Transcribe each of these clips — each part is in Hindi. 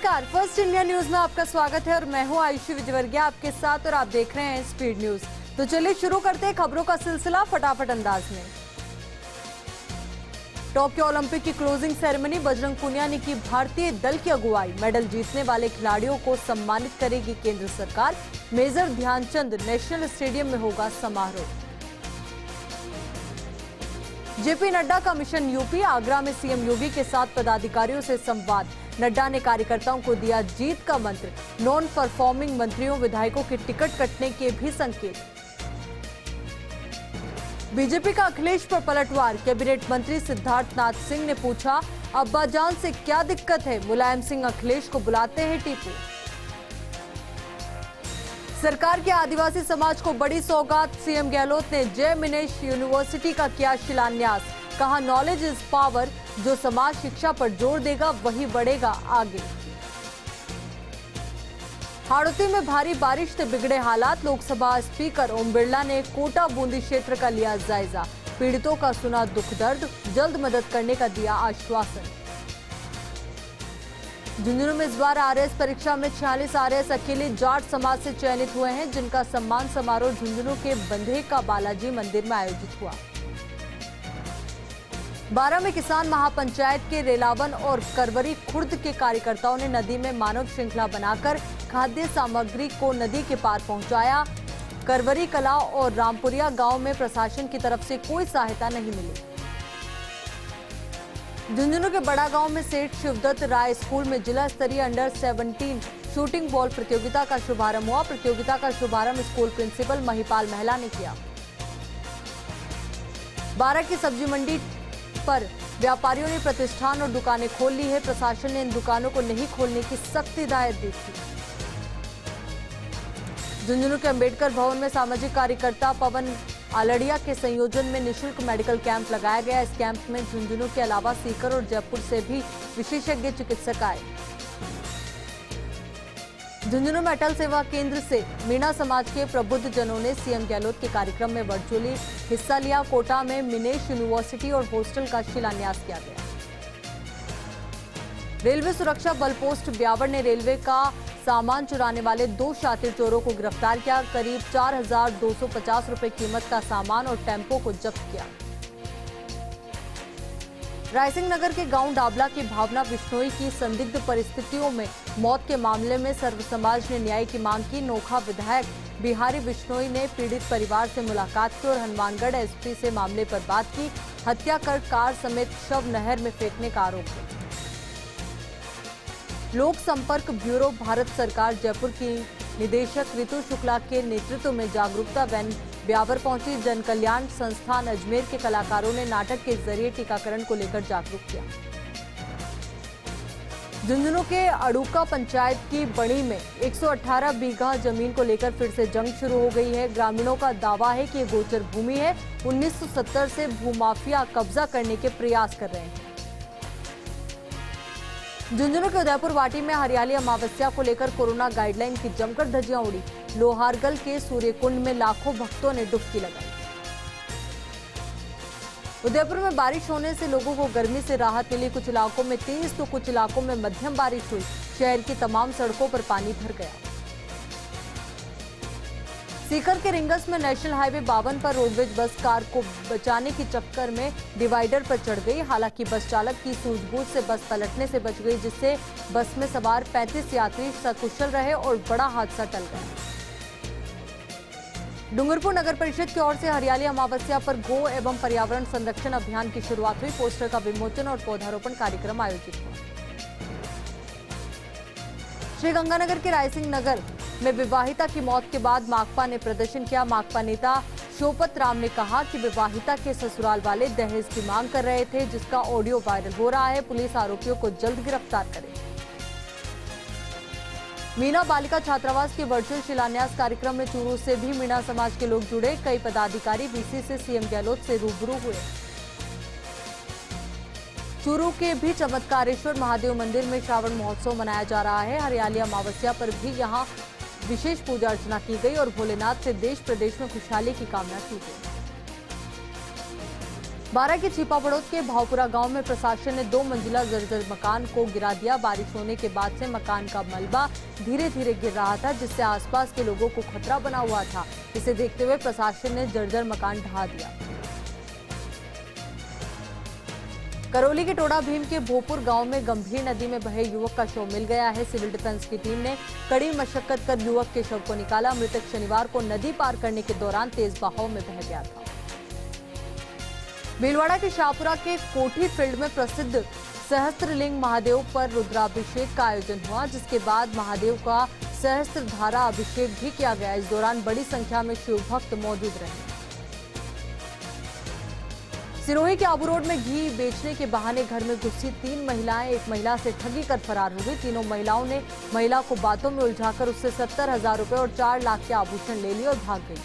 नमस्कार, फर्स्ट इंडिया न्यूज में आपका स्वागत है और मैं हूं आयुषी विजयवर्गीय आपके साथ और आप देख रहे हैं स्पीड न्यूज। तो चलिए शुरू करते हैं खबरों का सिलसिला फटाफट अंदाज में। टोक्यो ओलंपिक की क्लोजिंग सेरेमनी, बजरंग पूनिया ने की भारतीय दल की अगुवाई। मेडल जीतने वाले खिलाड़ियों को सम्मानित करेगी केंद्र सरकार। मेजर ध्यानचंद नेशनल स्टेडियम में होगा समारोह। जेपी नड्डा का मिशन यूपी, आगरा में सीएम योगी के साथ पदाधिकारियों से संवाद। नड्डा ने कार्यकर्ताओं को दिया जीत का मंत्र। नॉन परफॉर्मिंग मंत्रियों विधायकों के टिकट कटने के भी संकेत। बीजेपी का अखिलेश पर पलटवार, कैबिनेट मंत्री सिद्धार्थनाथ सिंह ने पूछा, अब्बाजान से क्या दिक्कत है? मुलायम सिंह अखिलेश को बुलाते हैं टीपू। सरकार के आदिवासी समाज को बड़ी सौगात, सीएम गहलोत ने जय मिनेश यूनिवर्सिटी का किया शिलान्यास। कहा, नॉलेज इज पावर, जो समाज शिक्षा पर जोर देगा वही बढ़ेगा आगे। हाड़ौती में भारी बारिश से बिगड़े हालात, लोकसभा स्पीकर ओम बिरला ने कोटा बूंदी क्षेत्र का लिया जायजा। पीड़ितों का सुना दुख दर्द, जल्द मदद करने का दिया आश्वासन। झुंझुनू में इस बार आरएएस परीक्षा में 46 आरएएस अकेले जाट समाज से चयनित हुए हैं, जिनका सम्मान समारोह झुंझुनू के बंधे का बालाजी मंदिर में आयोजित हुआ। बारा में किसान महापंचायत के रेलावन और करवरी खुर्द के कार्यकर्ताओं ने नदी में मानव श्रृंखला बनाकर खाद्य सामग्री को नदी के पार पहुंचाया। करवरी कला और रामपुरिया गांव में प्रशासन की तरफ से कोई सहायता नहीं मिली। झुंझुनू के बड़ा गांव में सेठ शिवदत्त राय स्कूल में जिला स्तरीय अंडर 17 शूटिंग बॉल प्रतियोगिता का शुभारंभ हुआ। प्रतियोगिता का शुभारंभ स्कूल प्रिंसिपल महिपाल महला ने किया। बारा की सब्जी मंडी पर व्यापारियों ने प्रतिष्ठान और दुकानें खोल ली है। प्रशासन ने इन दुकानों को नहीं खोलने की सख्त हिदायत दी थी। झुंझुनू के अंबेडकर भवन में सामाजिक कार्यकर्ता पवन आलड़िया के संयोजन में निःशुल्क मेडिकल कैंप लगाया गया। इस कैंप में झुंझुनू के अलावा सीकर और जयपुर से भी विशेषज्ञ चिकित्सक आए। झुंझुनू में अटल सेवा केंद्र से मीणा समाज के प्रबुद्ध जनों ने सीएम गहलोत के कार्यक्रम में वर्चुअली हिस्सा लिया। कोटा में मिनेश यूनिवर्सिटी और हॉस्टल का शिलान्यास किया गया। रेलवे सुरक्षा बल पोस्ट ब्यावर ने रेलवे का सामान चुराने वाले 2 शातिर चोरों को गिरफ्तार किया। करीब 4,250 रुपए कीमत का सामान और टेम्पो को जब्त किया। रायसिंह नगर के गांव डाबला की भावना बिश्नोई की संदिग्ध परिस्थितियों में मौत के मामले में सर्व समाज ने न्याय की मांग की। नोखा विधायक बिहारी बिश्नोई ने पीड़ित परिवार से मुलाकात की और हनुमानगढ़ एसपी से मामले पर बात की। हत्या कर कार समेत शव नहर में फेंकने का आरोप है। लोक संपर्क ब्यूरो भारत सरकार जयपुर की निदेशक ऋतु शुक्ला के नेतृत्व में जागरूकता वैन ब्यावर पहुंची। जन कल्याण संस्थान अजमेर के कलाकारों ने नाटक के जरिए टीकाकरण को लेकर जागरूक किया। झुंझुनू के अड़ूका पंचायत की बड़ी में 118 बीघा जमीन को लेकर फिर से जंग शुरू हो गई है। ग्रामीणों का दावा है कि ये गोचर भूमि है। 1970 से भूमाफिया कब्जा करने के प्रयास कर रहे हैं। झुंझुनू के उदयपुर वाटी में हरियाली अमावस्या को लेकर कोरोना गाइडलाइन की जमकर धज्जियां उड़ी। लोहारगल के सूर्यकुंड में लाखों भक्तों ने डुबकी लगाई। उदयपुर में बारिश होने से लोगों को गर्मी से राहत मिली। कुछ इलाकों में तेज तो कुछ इलाकों में मध्यम बारिश हुई। शहर की तमाम सड़कों पर पानी भर गया। सीकर के रिंगस में नेशनल हाईवे 52 पर रोडवेज बस कार को बचाने की चक्कर में डिवाइडर पर चढ़ गई। हालांकि बस चालक की सूझबूझ से बस पलटने से बच गई, जिससे बस में सवार 35 यात्री सकुशल रहे और बड़ा हादसा टल गया। डूंगरपुर नगर परिषद की ओर से हरियाली अमावस्या पर गो एवं पर्यावरण संरक्षण अभियान की शुरुआत हुई। पोस्टर का विमोचन और पौधारोपण कार्यक्रम आयोजित हुआ। श्रीगंगानगर के रायसिंह नगर में विवाहिता की मौत के बाद माकपा ने प्रदर्शन किया। माकपा नेता शोपत राम ने कहा कि विवाहिता के ससुराल वाले दहेज की मांग कर रहे थे, जिसका ऑडियो वायरल हो रहा है। पुलिस आरोपियों को जल्द गिरफ्तार करे। मीना बालिका छात्रावास के वर्चुअल शिलान्यास कार्यक्रम में चूरू से भी मीना समाज के लोग जुड़े। कई पदाधिकारी वीसी से सीएम गहलोत से रूबरू हुए। चूरू के भी चमत्कारेश्वर महादेव मंदिर में श्रावण महोत्सव मनाया जा रहा है। हरियाली अमावस्या पर भी यहां विशेष पूजा अर्चना की गई और भोलेनाथ से देश प्रदेश में खुशहाली की कामना की गई। बारां के छिपाबड़ौद के भावपुरा गांव में प्रशासन ने 2 मंजिला जर्जर मकान को गिरा दिया। बारिश होने के बाद से मकान का मलबा धीरे धीरे गिर रहा था, जिससे आसपास के लोगों को खतरा बना हुआ था। इसे देखते हुए प्रशासन ने जर्जर मकान ढहा दिया। करौली के टोड़ा भीम के भोपुर गांव में गंभीर नदी में बहे युवक का शव मिल गया है। सिविल डिफेंस की टीम ने कड़ी मशक्कत कर युवक के शव को निकाला। मृतक शनिवार को नदी पार करने के दौरान तेज बहाव में बह गया था। भीलवाड़ा के शाहपुरा के कोठी फील्ड में प्रसिद्ध सहस्त्रलिंग महादेव पर रुद्राभिषेक का आयोजन हुआ, जिसके बाद महादेव का सहस्त्रधारा अभिषेक भी किया गया। इस दौरान बड़ी संख्या में शिव भक्त मौजूद रहे। सिरोही के आबू रोड में घी बेचने के बहाने घर में घुसी 3 महिलाएं एक महिला से ठगी कर फरार हो गई। तीनों महिलाओं ने महिला को बातों में उलझाकर उससे 70,000 रुपए और 4 लाख के आभूषण ले लिए और भाग गई।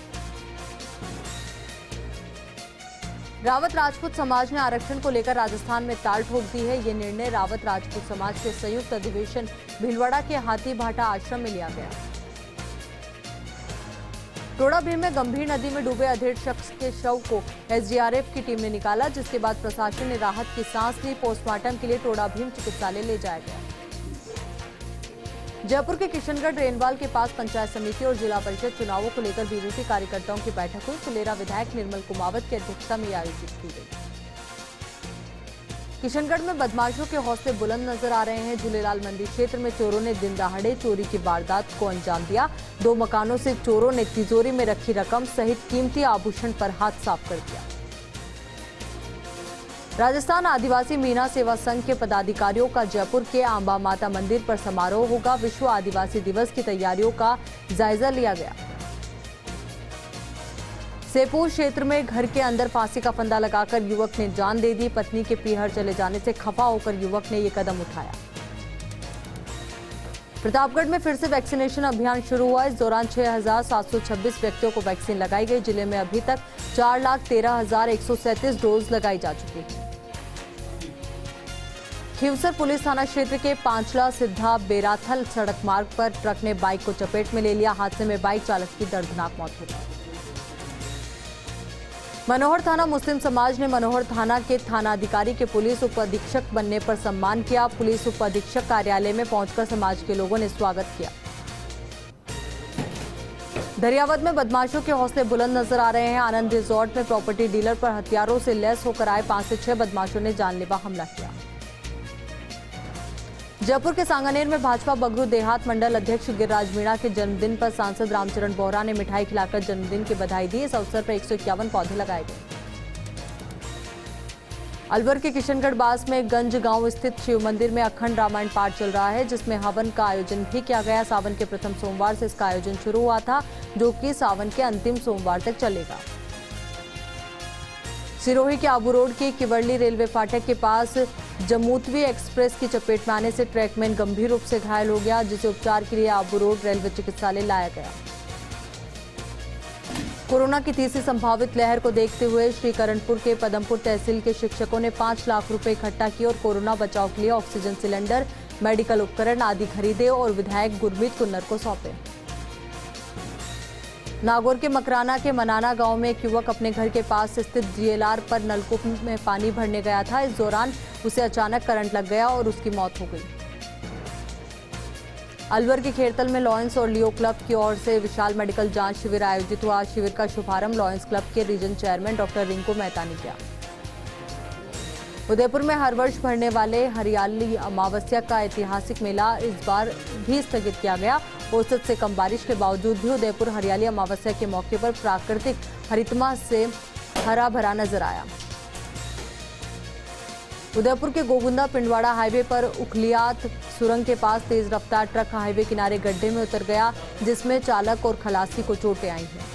रावत राजपूत समाज ने आरक्षण को लेकर राजस्थान में ताल ठोक दी है। ये निर्णय रावत राजपूत समाज के संयुक्त अधिवेशन भीलवाड़ा के हाथीभाटा आश्रम में लिया गया। टोड़ा भीम में गंभीर नदी में डूबे अधेड़ शख्स के शव को एसडीआरएफ की टीम ने निकाला, जिसके बाद प्रशासन ने राहत की सांस ली। पोस्टमार्टम के लिए टोड़ा भीम चिकित्सालय ले जाया गया। जयपुर के किशनगढ़ रेनवाल के पास पंचायत समिति और जिला परिषद चुनावों को लेकर बीजेपी कार्यकर्ताओं की बैठक हुई। फुलेरा विधायक निर्मल कुमावत की अध्यक्षता में आयोजित की गई। किशनगढ़ में बदमाशों के हौसले बुलंद नजर आ रहे हैं। झूलेलाल मंदिर क्षेत्र में चोरों ने दिन दहाड़े चोरी की वारदात को अंजाम दिया। 2 मकानों से चोरों ने तिजोरी में रखी रकम सहित कीमती आभूषण पर हाथ साफ कर दिया। राजस्थान आदिवासी मीना सेवा संघ के पदाधिकारियों का जयपुर के आंबा माता मंदिर पर समारोह होगा। विश्व आदिवासी दिवस की तैयारियों का जायजा लिया गया। सेपूर क्षेत्र में घर के अंदर फांसी का फंदा लगाकर युवक ने जान दे दी। पत्नी के पीहर चले जाने से खफा होकर युवक ने ये कदम उठाया। प्रतापगढ़ में फिर से वैक्सीनेशन अभियान शुरू हुआ। इस दौरान 6,726 व्यक्तियों को वैक्सीन लगाई गई। जिले में अभी तक 4,13,137 डोज लगाई जा चुकी है। खीवसर पुलिस थाना क्षेत्र के पांचला सिद्धा बेराथल सड़क मार्ग पर ट्रक ने बाइक को चपेट में ले लिया। हादसे में बाइक चालक की दर्दनाक मौत हो गई। मनोहर थाना मुस्लिम समाज ने मनोहर थाना के थानाधिकारी के पुलिस उप अधीक्षक बनने पर सम्मान किया। पुलिस उप अधीक्षक कार्यालय में पहुंचकर समाज के लोगों ने स्वागत किया। दरियावद में बदमाशों के हौसले बुलंद नजर आ रहे हैं। आनंद रिजॉर्ट में प्रॉपर्टी डीलर पर हथियारों से लैस होकर आए 5 से 6 बदमाशों ने जानलेवा हमला किया। जयपुर के सांगानेर में भाजपा बगरू देहात मंडल अध्यक्ष गिरिराज मीणा के जन्मदिन पर सांसद रामचरण बोहरा ने मिठाई खिलाकर जन्मदिन की बधाई दी। इस अवसर पर 151 पौधे लगाए गए। अलवर के किशनगढ़ बास में गंज गांव स्थित शिव मंदिर में अखंड रामायण पाठ चल रहा है, जिसमें हवन का आयोजन भी किया गया। सावन के प्रथम सोमवार से इसका आयोजन शुरू हुआ था, जो कि सावन के अंतिम सोमवार तक चलेगा। सिरोही के आबू रोड के किवड़ली रेलवे फाटक के पास जम्मूतवी एक्सप्रेस की चपेट में आने से ट्रैकमैन गंभीर रूप से घायल हो गया, जिसे उपचार के लिए आबू रोड रेलवे चिकित्सालय लाया गया। कोरोना की तीसरी संभावित लहर को देखते हुए श्रीकरणपुर के पदमपुर तहसील के शिक्षकों ने 5 लाख रुपए इकट्ठा किए और कोरोना बचाव के लिए ऑक्सीजन सिलेंडर, मेडिकल उपकरण आदि खरीदे और विधायक गुरमीत कुन्नर को सौंपे। नागौर के मकराना के मनाना गांव में एक युवक अपने घर के पास स्थित डीएलआर पर नलकूप में पानी भरने गया था। इस दौरान उसे अचानक करंट लग गया और उसकी मौत हो गई। अलवर के खेरतल में लॉयंस और लियो क्लब की ओर से विशाल मेडिकल जांच शिविर आयोजित हुआ। शिविर का शुभारंभ लॉयंस क्लब के region chairman doctor Rinku Mehta ने किया। उदयपुर में हर वर्ष भरने वाले हरियाली अमावस्या का ऐतिहासिक मेला इस बार भी स्थगित किया गया। औसत से कम बारिश के बावजूद भी उदयपुर हरियाली अमावस्या के मौके पर प्राकृतिक हरितमा से हरा भरा नजर आया। उदयपुर के गोगुंदा पिंडवाड़ा हाईवे पर उखलियात सुरंग के पास तेज रफ्तार ट्रक हाईवे किनारे गड्ढे में उतर गया, जिसमें चालक और खलासी को चोटें आई हैं।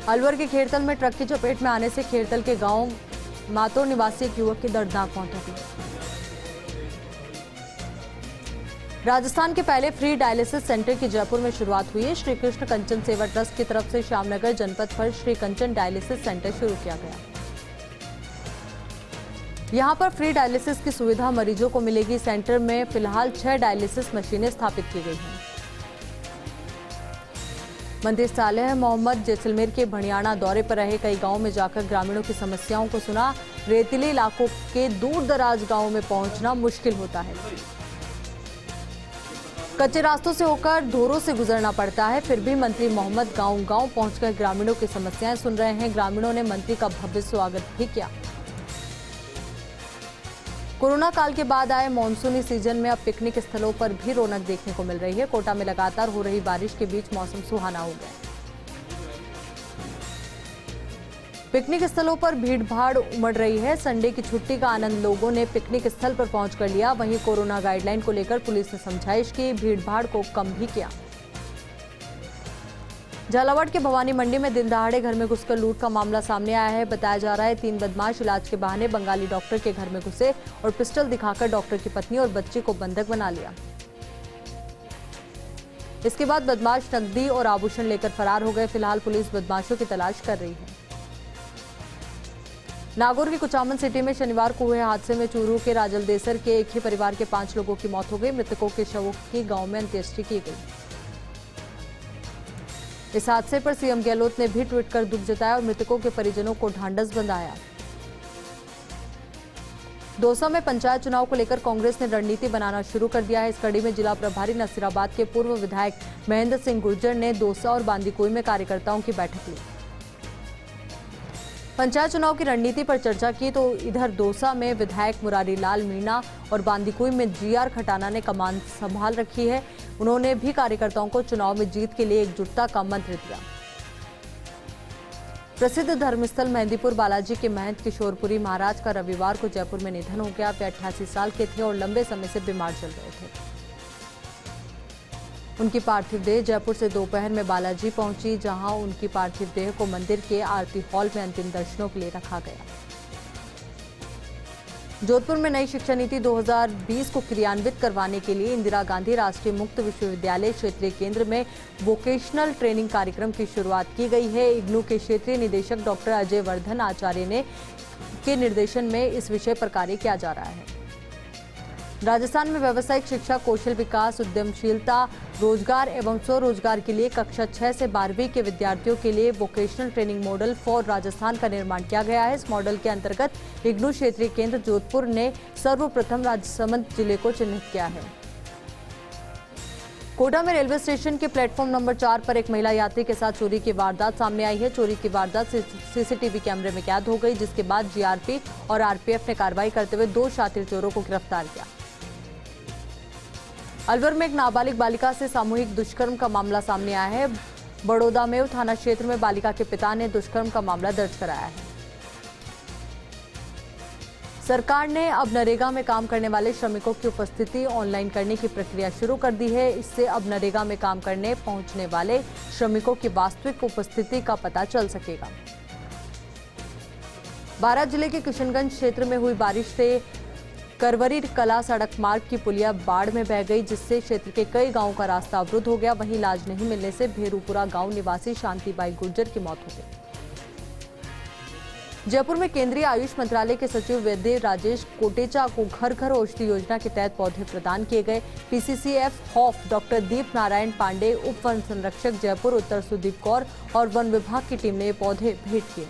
अलवर के खेरतल में ट्रक की चपेट में आने से खेरतल के गांव मातोर निवासी एक युवक की दर्दनाक मौत हो गई। राजस्थान के पहले फ्री डायलिसिस सेंटर की जयपुर में शुरुआत हुई है। श्री कृष्ण कंचन सेवा ट्रस्ट की तरफ से श्यामनगर जनपद पर श्री कंचन डायलिसिस सेंटर शुरू किया गया। यहां पर फ्री डायलिसिस की सुविधा मरीजों को मिलेगी। सेंटर में फिलहाल 6 डायलिसिस मशीनें स्थापित की गई हैं। मंत्री सालेह मोहम्मद जैसलमेर के भणियाना दौरे पर रहे, कई गांवों में जाकर ग्रामीणों की समस्याओं को सुना। रेतीले इलाकों के दूर दराज गांवों में पहुंचना मुश्किल होता है, कच्चे रास्तों से होकर धोरों से गुजरना पड़ता है। फिर भी मंत्री मोहम्मद गांव-गांव पहुंचकर ग्रामीणों की समस्याएं सुन रहे हैं। ग्रामीणों ने मंत्री का भव्य स्वागत भी किया। कोरोना काल के बाद आए मानसूनी सीजन में अब पिकनिक स्थलों पर भी रौनक देखने को मिल रही है। कोटा में लगातार हो रही बारिश के बीच मौसम सुहाना हो गया। पिकनिक स्थलों पर भीड़ भाड़ उमड़ रही है। संडे की छुट्टी का आनंद लोगों ने पिकनिक स्थल पर पहुंचकर लिया। वहीं कोरोना गाइडलाइन को लेकर पुलिस ने समझाइश की, भीड़ भाड़ को कम भी किया। झालावाड़ के भवानी मंडी में दिन दहाड़े घर में घुसकर लूट का मामला सामने आया है। बताया जा रहा है 3 बदमाश इलाज के बहाने बंगाली डॉक्टर के घर में घुसे और पिस्टल दिखाकर डॉक्टर की पत्नी और बच्चे को बंधक बना लिया। इसके बाद बदमाश नकदी और आभूषण लेकर फरार हो गए। फिलहाल पुलिस बदमाशों की तलाश कर रही है। नागौर की कुचामन सिटी में शनिवार को हुए हादसे में चूरू के राजलदेसर के एक ही परिवार के 5 लोगों की मौत हो गई। मृतकों के शवों की गांव में अंत्येष्टि की गई। इस हादसे पर सीएम गहलोत ने भी ट्वीट कर दुख जताया और मृतकों के परिजनों को ढांढस बंधाया। दौसा में पंचायत चुनाव को लेकर कांग्रेस ने रणनीति बनाना शुरू कर दिया है। इस कड़ी में जिला प्रभारी नसीराबाद के पूर्व विधायक महेंद्र सिंह गुर्जर ने दौसा और बांदीकुई में कार्यकर्ताओं की बैठक ली। पंचायत चुनाव की रणनीति पर चर्चा की तो इधर दौसा में विधायक मुरारी लाल मीणा और बांदीकुई में जीआर खटाना ने कमान संभाल रखी है। उन्होंने भी कार्यकर्ताओं को चुनाव में जीत के लिए एकजुटता का मंत्र दिया। प्रसिद्ध धर्मस्थल मेहंदीपुर बालाजी के महंत किशोरपुरी महाराज का रविवार को जयपुर में निधन हो गया। वे 88 साल के थे और लंबे समय से बीमार चल रहे थे। उनकी पार्थिव देह जयपुर से दोपहर में बालाजी पहुंची, जहां उनकी पार्थिव देह को मंदिर के आरती हॉल में अंतिम दर्शनों के लिए रखा गया। जोधपुर में नई शिक्षा नीति 2020 को क्रियान्वित करवाने के लिए इंदिरा गांधी राष्ट्रीय मुक्त विश्वविद्यालय क्षेत्रीय केंद्र में वोकेशनल ट्रेनिंग कार्यक्रम की शुरुआत की गई है। इग्नू के क्षेत्रीय निदेशक डॉक्टर अजय वर्धन आचार्य के निर्देशन में इस विषय पर कार्य किया जा रहा है। राजस्थान में व्यावसायिक शिक्षा, कौशल विकास, उद्यमशीलता, रोजगार एवं स्वरोजगार के लिए कक्षा 6 से 12वीं के विद्यार्थियों के लिए vocational training model for Rajasthan का निर्माण किया गया है। इस मॉडल के अंतर्गत इग्नू क्षेत्रीय केंद्र जोधपुर ने सर्वप्रथम राजसमंद जिले को चिन्हित किया है। कोटा में रेलवे स्टेशन के प्लेटफॉर्म नंबर 4 पर एक महिला यात्री के साथ चोरी की वारदात सामने आई है। चोरी की वारदात सीसीटीवी कैमरे में कैद हो गई, जिसके बाद जीआरपी और आरपीएफ ने कार्रवाई करते हुए 2 शातिर चोरों को गिरफ्तार किया। अलवर में एक नाबालिग बालिका से सामूहिक दुष्कर्म का मामला सामने आया है। बड़ौदा में थाना क्षेत्र में बालिका के पिता ने दुष्कर्म का मामला दर्ज कराया है। सरकार ने अब नरेगा में काम करने वाले श्रमिकों की उपस्थिति ऑनलाइन करने की प्रक्रिया शुरू कर दी है। इससे अब नरेगा में काम करने पहुंचने वाले श्रमिकों की वास्तविक उपस्थिति का पता चल सकेगा। बारां जिले के किशनगंज क्षेत्र में हुई बारिश से करवरी कला सड़क मार्ग की पुलिया बाढ़ में बह गई, जिससे क्षेत्र के कई गांवों का रास्ता अवरुद्ध हो गया। वहीं इलाज नहीं मिलने से भेरूपुरा गांव निवासी शांतिबाई गुर्जर की मौत हो गई। जयपुर में केंद्रीय आयुष मंत्रालय के सचिव वैद्य राजेश कोटेचा को घर घर औषधि योजना के तहत पौधे प्रदान किए गए। पीसीसीएफ हॉफ डॉक्टर दीप नारायण पांडे, उप वन संरक्षक जयपुर उत्तर सुदीप कौर और वन विभाग की टीम ने ये पौधे भेंट किए।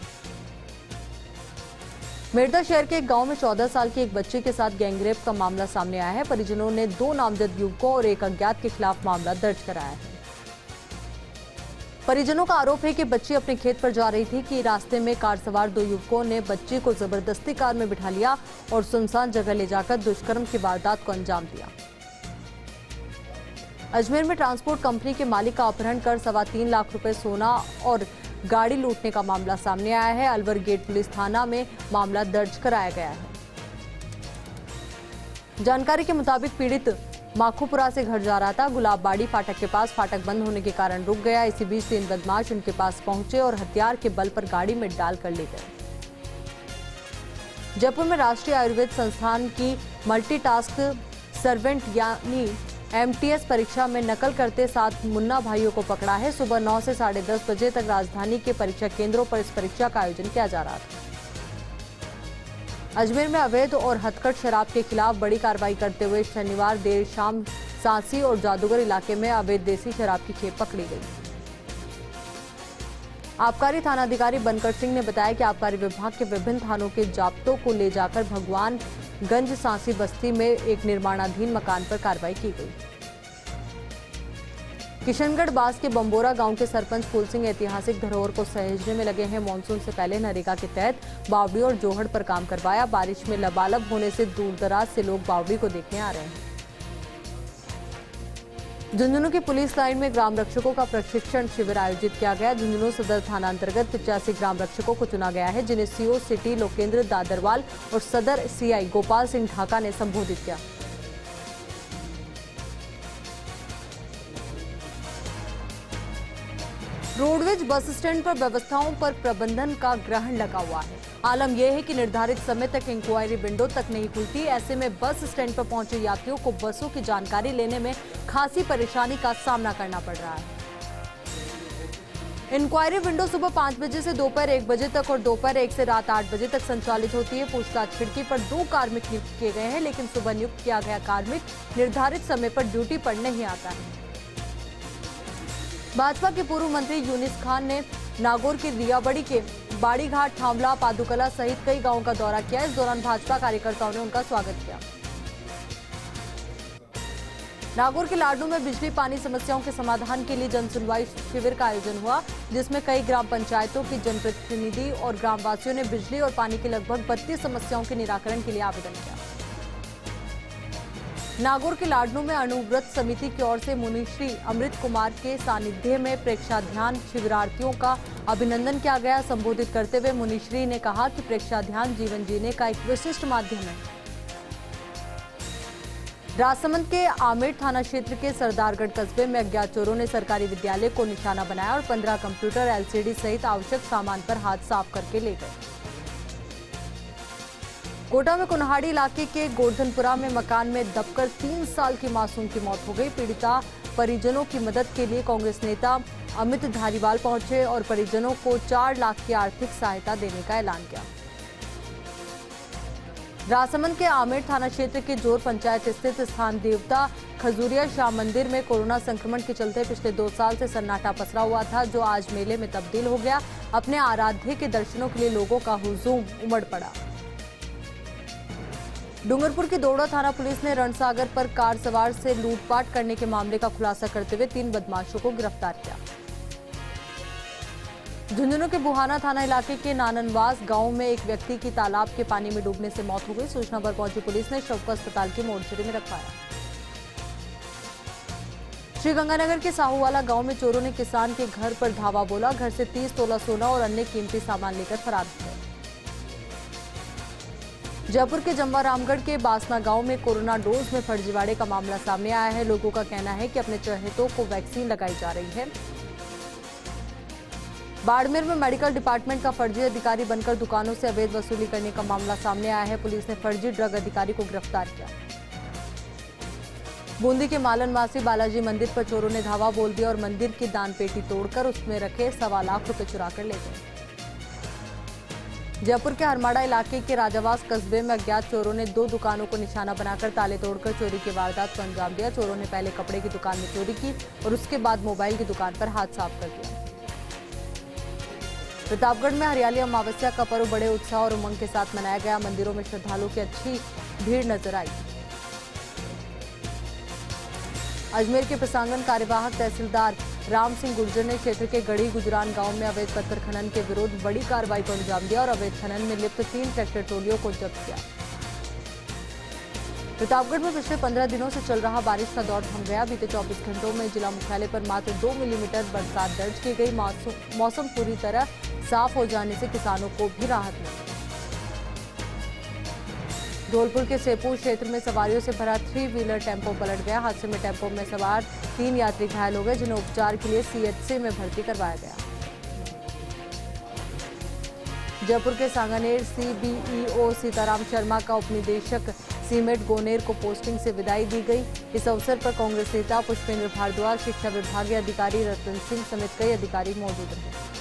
मेरठा शहर के एक गांव में 14 साल की एक बच्ची के साथ गैंगरेप का मामला सामने आया है। परिजनों ने 2 नामजद युवकों और एक अज्ञात के खिलाफ मामला दर्ज कराया है। परिजनों का आरोप है कि बच्ची अपने खेत पर जा रही थी कि रास्ते में कार सवार 2 युवकों ने बच्ची को जबरदस्ती कार में बिठा लिया और सुनसान जगह ले जाकर दुष्कर्म की वारदात को अंजाम दिया। अजमेर में ट्रांसपोर्ट कंपनी के मालिक का अपहरण कर 3.25 लाख रुपए सोना और गाड़ी लूटने का मामला सामने आया है। अलवर गेट पुलिस थाना में मामला दर्ज कराया गया है। जानकारी के मुताबिक पीड़ित माखूपुरा से घर जा रहा था। गुलाबबाड़ी फाटक के पास फाटक बंद होने के कारण रुक गया। इसी बीच 3 बदमाश उनके पास पहुंचे और हथियार के बल पर गाड़ी में डालकर ले गए। जयपुर में राष्ट्रीय आयुर्वेद संस्थान की मल्टीटास्क सर्वेंट यानी एमटीएस परीक्षा में नकल करते 7 मुन्ना भाइयों को पकड़ा है। सुबह 9 से 10:30 बजे तक राजधानी के परीक्षा केंद्रों पर इस परीक्षा का आयोजन किया जा रहा था। अजमेर में अवैध और हथकढ़ शराब के खिलाफ बड़ी कार्रवाई करते हुए शनिवार देर शाम सांसी और जादूगर इलाके में अवैध देसी शराब की खेप पकड़ी गई। आबकारी थानाधिकारी बनकर सिंह ने बताया कि आबकारी विभाग के विभिन्न थानों के जाब्तों को ले जाकर भगवानगंज सांसी बस्ती में एक निर्माणाधीन मकान पर कार्रवाई की गई। किशनगढ़ बास के बंबोरा गांव के सरपंच फूल सिंह ऐतिहासिक धरोहर को सहेजने में लगे हैं। मानसून से पहले नरेगा के तहत बावड़ी और जोहड़ पर काम करवाया। बारिश में लबालब होने से दूर दराज से लोग बावड़ी को देखने आ रहे हैं। झुंझुनू की पुलिस लाइन में ग्राम रक्षकों का प्रशिक्षण शिविर आयोजित किया गया। झुंझुनू सदर थाना अंतर्गत 85 ग्राम रक्षकों को चुना गया है, जिन्हें सीओ सिटी लोकेंद्र दादरवाल और सदर सीआई गोपाल सिंह ढाका ने संबोधित किया। रोडवेज बस स्टैंड पर व्यवस्थाओं पर प्रबंधन का ग्रहण लगा हुआ है। आलम यह है कि निर्धारित समय तक इंक्वायरी विंडो तक नहीं खुलती। ऐसे में बस स्टैंड पर पहुंचे यात्रियों को बसों की जानकारी लेने में खासी परेशानी का सामना करना पड़ रहा है। इंक्वायरी विंडो सुबह 5 बजे से दोपहर 1 बजे तक और दोपहर 1 से रात 8 बजे तक संचालित होती है। पूछताछ खिड़की पर 2 कार्मिक नियुक्त किए गए हैं, लेकिन सुबह नियुक्त किया गया कार्मिक निर्धारित समय पर ड्यूटी पर नहीं आता है। भाजपा के पूर्व मंत्री यूनिस खान ने नागौर की रियाबड़ी के बाड़ीघाट, थामला, पादुकला सहित कई गांवों का दौरा किया। इस दौरान भाजपा कार्यकर्ताओं ने उनका स्वागत किया। नागौर के लाडनू में बिजली पानी समस्याओं के समाधान के लिए जन सुनवाई शिविर का आयोजन हुआ, जिसमें कई ग्राम पंचायतों की जनप्रतिनिधि और ग्रामवासियों ने बिजली और पानी की लगभग 32 समस्याओं के निराकरण के लिए आवेदन किया। नागौर के लाडनू में अणुव्रत समिति की ओर से मुनिश्री अमृत कुमार के सानिध्य में प्रेक्षाध्यान शिविरार्थियों का अभिनंदन किया गया। संबोधित करते हुए मुनिश्री ने कहा कि प्रेक्षाध्यान जीवन जीने का एक विशिष्ट माध्यम है। राजसमंद के आमेर थाना क्षेत्र के सरदारगढ़ कस्बे में अज्ञात चोरों ने सरकारी विद्यालय को निशाना बनाया और 15 कंप्यूटर, एलसीडी सहित आवश्यक सामान पर हाथ साफ करके ले गए। कोटा में कुन्हाड़ी इलाके के गोवर्धनपुरा में मकान में दबकर 3 साल की मासूम की मौत हो गई। पीड़िता परिजनों की मदद के लिए कांग्रेस नेता अमित धारीवाल पहुंचे और परिजनों को 4 लाख की आर्थिक सहायता देने का ऐलान किया। राजसमंद के आमेर थाना क्षेत्र के जोर पंचायत स्थित स्थान देवता खजूरिया शाह मंदिर में कोरोना संक्रमण के चलते पिछले 2 साल से सन्नाटा पसरा हुआ था, जो आज मेले में तब्दील हो गया। अपने आराध्य के दर्शनों के लिए लोगों का हुजूम उमड़ पड़ा। डूंगरपुर की दोड़ा थाना पुलिस ने रणसागर पर कार सवार से लूटपाट करने के मामले का खुलासा करते हुए 3 बदमाशों को गिरफ्तार किया। झुंझुनू के बुहाना थाना इलाके के नाननवास गांव में एक व्यक्ति की तालाब के पानी में डूबने से मौत हो गई। सूचना पर पहुंची पुलिस ने शव को अस्पताल की मोर्चरी में रखवाया। श्रीगंगानगर के साहूवाला गांव में चोरों ने किसान के घर पर धावा बोला। घर से 30 तोला सोना और अन्य कीमती सामान लेकर फरार हो गए। जयपुर के जम्वा रामगढ़ के बासना गांव में कोरोना डोज में फर्जीवाड़े का मामला सामने आया है। लोगों का कहना है कि अपने चहेतों को वैक्सीन लगाई जा रही है। बाड़मेर में मेडिकल डिपार्टमेंट का फर्जी अधिकारी बनकर दुकानों से अवैध वसूली करने का मामला सामने आया है। पुलिस ने फर्जी ड्रग अधिकारी को गिरफ्तार किया। बूंदी के मालनवासी बालाजी मंदिर पर चोरों ने धावा बोल दिया और मंदिर की दान पेटी तोड़कर उसमें रखे 1.25 लाख रुपए चुरा कर ले गए। जयपुर के हरमाड़ा इलाके के राजावास कस्बे में अज्ञात चोरों ने 2 दुकानों को निशाना बनाकर ताले तोड़कर चोरी की वारदात को अंजाम दिया। चोरों ने पहले कपड़े की दुकान में चोरी की और उसके बाद मोबाइल की दुकान पर हाथ साफ कर दिया। प्रतापगढ़ में हरियाली अमावस्या का पर्व बड़े उत्साह और उमंग के साथ मनाया गया। मंदिरों में श्रद्धालुओं की अच्छी भीड़ नजर आई। अजमेर के प्रसांगन कार्यवाहक तहसीलदार राम सिंह गुर्जर ने क्षेत्र के गढ़ी गुजरान गांव में अवैध पत्थर खनन के विरोध बड़ी कार्रवाई को अंजाम दिया और अवैध खनन में लिप्त 3 ट्रैक्टर ट्रॉलियों को जब्त किया। प्रतापगढ़ में पिछले 15 दिनों से चल रहा बारिश का दौर थम गया। बीते 24 घंटों में जिला मुख्यालय पर मात्र 2 मिलीमीटर बरसात दर्ज की गई। मौसम पूरी तरह साफ हो जाने से किसानों को भी राहत मिली। धौलपुर के सेपुर क्षेत्र में सवारियों से भरा 3 व्हीलर टेम्पो पलट गया। हादसे में टेम्पो में सवार 3 यात्री घायल हो गए, जिन्हें उपचार के लिए सीएचसी में भर्ती करवाया गया। जयपुर के सांगानेर सीबीईओ सीताराम शर्मा का उपनिदेशक सीमेंट गोनेर को पोस्टिंग से विदाई दी गई। इस अवसर पर कांग्रेस नेता पुष्पेंद्र भारद्वाज, शिक्षा विभागीय अधिकारी रतन सिंह समेत कई अधिकारी मौजूद रहे।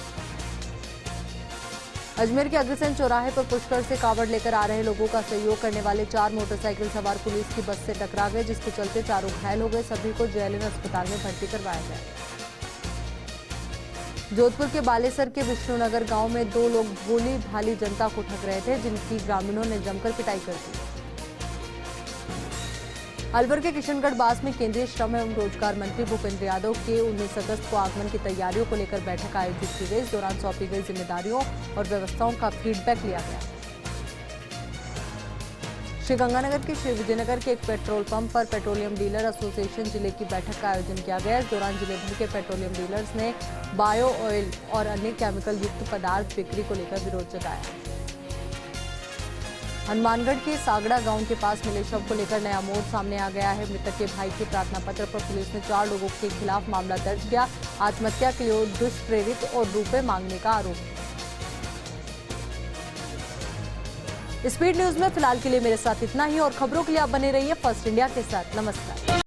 अजमेर के अग्रसेन चौराहे पर पुष्कर से कावड़ लेकर आ रहे लोगों का सहयोग करने वाले 4 मोटरसाइकिल सवार पुलिस की बस से टकरा गए, जिसके चलते चारों घायल हो गए। सभी को जेएलएन अस्पताल में भर्ती करवाया गया। जोधपुर के बालेसर के विष्णुनगर गांव में 2 लोग भोली भाली जनता को ठग रहे थे, जिनकी ग्रामीणों ने जमकर पिटाई कर दी। अलवर के किशनगढ़ बास में केंद्रीय श्रम एवं रोजगार मंत्री भूपेंद्र यादव के 19 अगस्त को आगमन की तैयारियों को लेकर बैठक आयोजित की गई। इस दौरान सौंपी गई जिम्मेदारियों और व्यवस्थाओं का फीडबैक लिया गया। श्रीगंगानगर के श्री विजयनगर के एक पेट्रोल पंप पर पेट्रोलियम डीलर एसोसिएशन जिले की बैठक का आयोजन किया गया। इस दौरान जिले भर के पेट्रोलियम डीलर्स ने बायो ऑयल और अन्य केमिकल युक्त पदार्थ बिक्री को लेकर विरोध जताया। हनुमानगढ़ के सागड़ा गांव के पास मिले शव को लेकर नया मोड़ सामने आ गया है। मृतक के भाई के प्रार्थना पत्र पर पुलिस ने 4 लोगों के खिलाफ मामला दर्ज किया। आत्महत्या के लिए दुष्प्रेरित और रुपए मांगने का आरोप है। स्पीड न्यूज में फिलहाल के लिए मेरे साथ इतना ही और खबरों के लिए आप बने रहिए फर्स्ट इंडिया के साथ। नमस्कार।